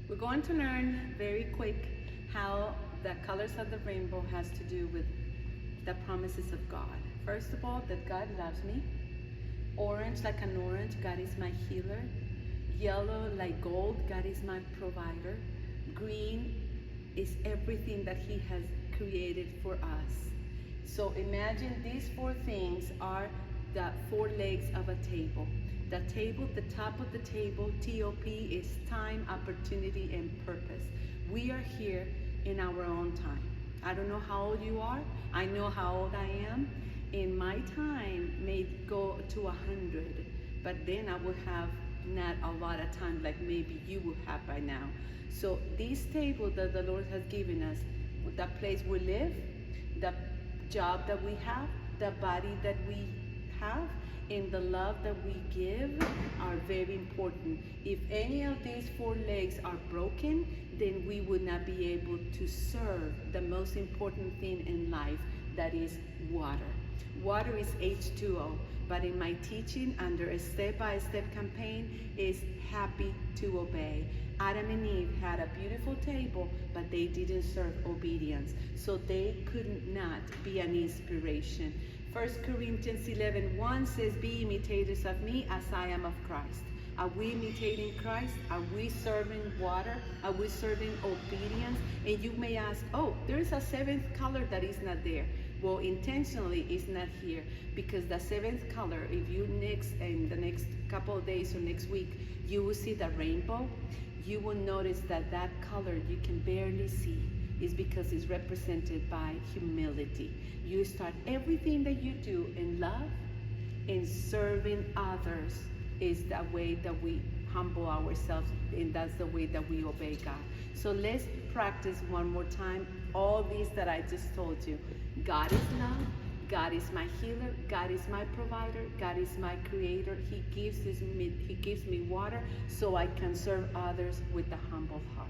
We're going to learn very quick how the colors of the rainbow has to do with the promises of God. First of all, that God loves me. Orange, like an orange, God is my healer. Yellow, like gold, God is my provider. Green is everything that He has created for us. So imagine these four things are the four legs of a table. The table, the top of the table, TOP, is time, opportunity, and purpose. We are here in our own time. I don't know how old you are. I know how old I am. In my time may go to 100, but then I will have not a lot of time like maybe you will have by now. So this table that the Lord has given us, the place we live, the job that we have, the body that we have, and the love that we give are very important. If any of these four legs are broken, then we would not be able to serve the most important thing in life, that is water. Water is H2O, but in my teaching under a step-by-step campaign is happy to obey. Adam and Eve had a beautiful table, but they didn't serve obedience, so they could not be an inspiration. 1 Corinthians 11:1 says, "Be imitators of me as I am of Christ." Are we imitating Christ? Are we serving water? Are we serving obedience? And you may ask, oh, there is a seventh color that is not there. Well, intentionally it's not here, because the seventh color, if you in the next couple of days or next week, you will see the rainbow. You will notice that that color you can barely see is because it's represented by humility. You start everything that you do in love, in serving others, is the way that we humble ourselves, and that's the way that we obey God. So let's practice one more time all these that I just told you. God is love. God is my healer. God is my provider. God is my creator. He gives me water so I can serve others with a humble heart.